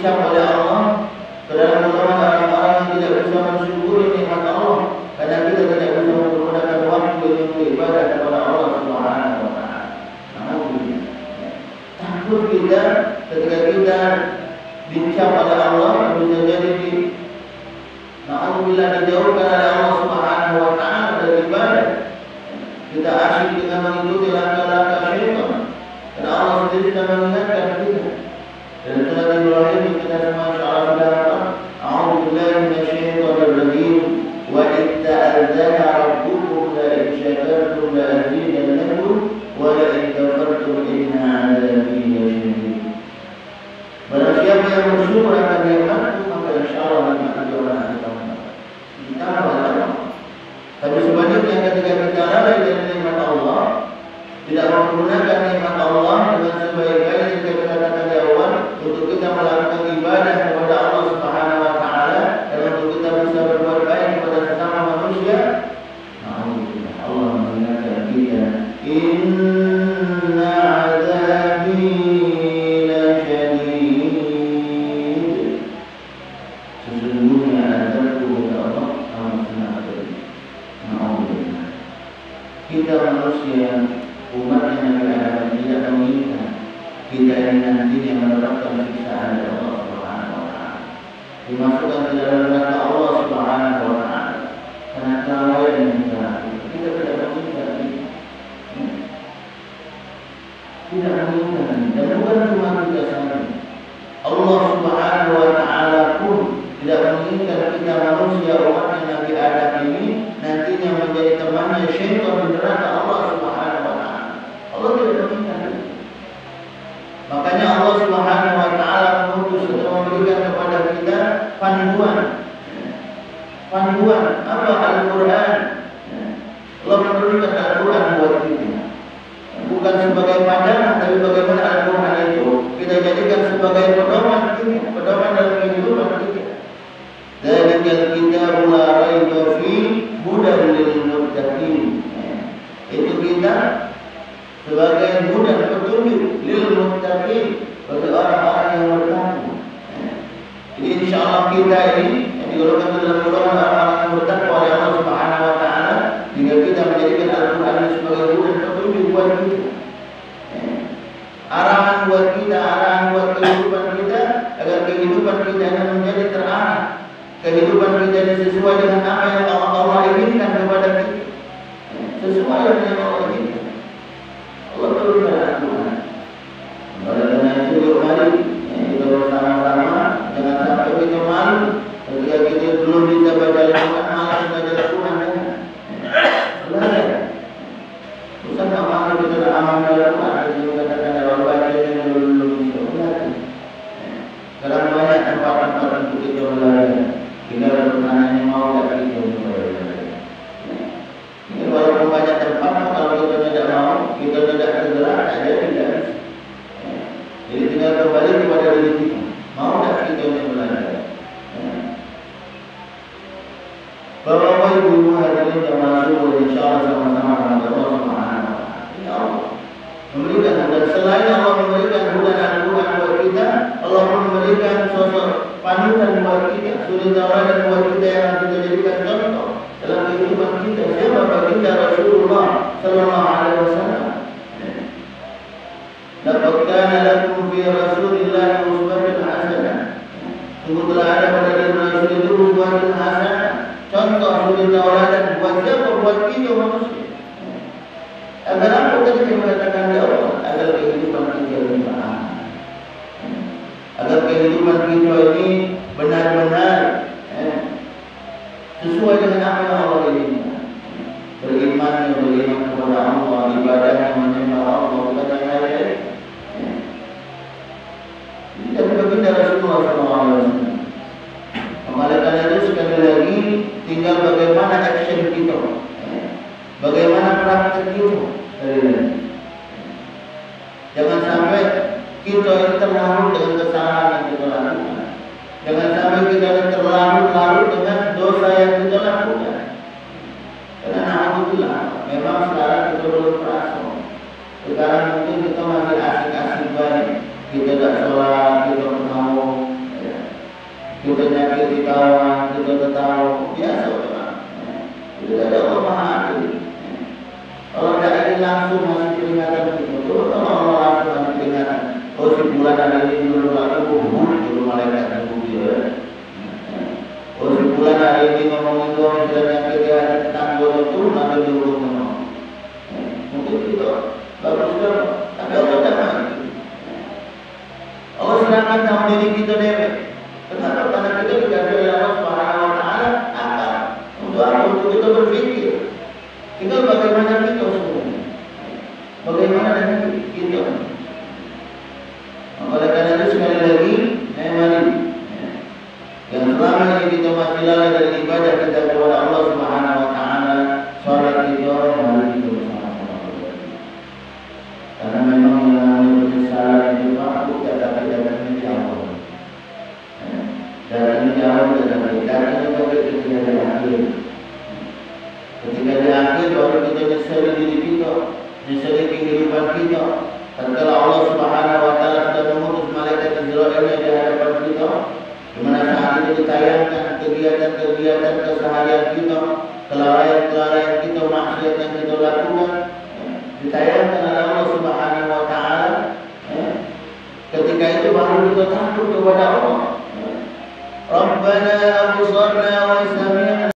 dicap oleh Allah ke dalam golongan orang-orang yang tidak bisa mensyukuri nikmat Allah karena kita tidak bisa menggunakan waktu untuk ibadah kepada Allah Subhanahu wa taala. Takut kita ketika kita dicap oleh Allah bisa jadi na'udzubillah dijauhkan oleh Allah Subhanahu wa taala dari ibadah. Kita asyik dengan mengikuti langkah-langkah syaitan. Karena Allah sendiri sudah mengingatkan kita. Dan surat Ibrahim kita semua insyaallah sudah hafal. A'udzubillahi minasyaitonir rajim. Wa idh ta'adzana rabbukum la in syakartum la azidannakum wa la in kafartum inna 'adzabi lasyadid. Barang siapa yang bersyukur akan nikmatku maka insyaallah nikmat itu akan ditambah. Tapi sebaliknya ketika kita lalai dari nikmat Allah, tidak menggunakan nikmat Allah dengan sebaik-baiknya jika kita katakan di awal untuk kita melakukan ibadah kepada Allah Subhanahu wa taala dan untuk kita bisa berbuat baik kepada sesama manusia. Allah mengingatkan kita, inna 'adzabi lasyadid. Sesungguhnya azabku kata Allah amat sangat pedih. Kita manusia umat yang Nabi tidak menginginkan kita ini nantinya mendapatkan siksaan dari Allah Subhanahu wa taala. Dimasukkan ke dalam neraka Allah Subhanahu wa taala karena kelalaian yang kita lakukan. Kita tidak menginginkan ini. Tidak menginginkan ini. Dan bukan cuma kita saja. Allah Subhanahu wa taala pun tidak menginginkan kita manusia umat yang Nabi Adam ini nantinya menjadi temannya syaitan di neraka Allah Subhanahu wa taala. Allah tidak menginginkan itu. Makanya Allah Subhanahu wa taala mengutus untuk memberikan kepada kita panduan. Panduan apa? Al-Qur'an. Allah memberikan Al-Qur'an buat kita. Bukan sebagai pandangan, tapi bagaimana Al-Qur'an itu kita jadikan sebagai pedoman kita, pedoman dalam kehidupan kita. Dzalikal kitabu la raiba fihi hudan lil muttaqin. Itu kita sebagai hudan petunjuk lil muttaqin bagi orang-orang yang bertakwa. Jadi insyaallah kita ini yang digolongkan dalam golongan orang-orang yang bertakwa oleh Allah Subhanahu wa taala jika kita menjadikan Al-Qur'an sebagai hudan petunjuk buat kita. Arahan buat kita, arahan buat kehidupan kita agar kehidupan kita menjadi terarah. Kehidupan kita sesuai dengan apa yang Allah inginkan kepada kita. Sesuai dengan yang Allah inginkan. Allah turunkan Al-Quran. Oleh karena itu mari kita bersama-sama jangan sampai kita malu ketika kita belum bisa baca Al-Quran, malas baca Al-Quran. Belajar. Bukan amal kita amal Al-Quran yang katakan dalam bacaan yang belum bisa belajar. Karena banyak tempat-tempat untuk kita belajar. Kita bertanya mau tak kita belajar. Ini walaupun banyak tempat, kalau kita tidak mau, kita tidak tergerak, ada tidak. Jadi tinggal kembali kepada diri kita. Mau tak kita belajar. Bapak-bapak, ibu-ibu hadirin yang masuk, insyaallah sama-sama dengan Allah Subhanahu wa taala. Memberikan dan selain Allah memberikan hudan Al-Quran buat kita, Allah memberikan sosok panutan buat kita, suri tauladan buat kita yang kita jadikan contoh dalam kehidupan kita. Siapa baginda Rasulullah sallallahu alaihi wasallam? Laqad kana lakum fi Rasulillah uswatun hasanah. Sungguh telah ada pada diri Rasul itu uswatun hasanah, contoh suri tauladan buat siapa? Buat kita manusia. Agar apa tadi yang mengatakan di awal? Agar kehidupan kita lebih baik. Agar kehidupan kita ini benar-benar sesuai dengan apa yang Allah inginkan. Beriman kepada Allah, ibadahnya menyembah Allah, bukan yang lain. Jadi baginda Rasulullah SAW. Oleh karena itu sekali lagi tinggal bagaimana action kita, bagaimana praktek kita. Jangan sampai kita ini terlarut dengan kesalahan yang kita lakukan. Jangan sampai kita ini terlarut dengan dosa yang kita lakukan. Karena alhamdulillah, memang sekarang kita belum terasa. Sekarang mungkin kita masih asik-asik baik. Kita tidak sholat, kita mau dia ada tanggung itu maka dihukum Allah. Mungkin kita bagus kan, tapi Allah tak mahu. Allah serahkan sama diri kita dewek. Kenapa? Karena kita dikasih oleh Allah Subhanahu Wa Taala akal untuk kita berfikir. Tinggal bagaimana kita semuanya. Bagaimana dengan kita. Oleh karena itu sekali lagi, mari yang selama ini kita masih lalai dari ibadah kita kepada Allah Subhanahu Wa Taala, salat kita mari kita bersama-sama. Karena memang yang namanya kesalahan itu aku kata-kata jauh. Dan jauh dari kata bagi kita di akhir. Ketika di akhir baru kita menyesali diri kita, menyesali kehidupan kita. Tatkala Allah Subhanahu Wa Taala sudah mengutus malaikat Israilnya di hadapan kita, di mana saat itu ditayangkan kegiatan-kegiatan keseharian kita, kelalaian kita, maksiat yang kita lakukan, ditayangkan oleh Allah Subhanahu Wa Taala. Ketika itu baru kita takut kepada Allah. Rabbana absarna wa sami'na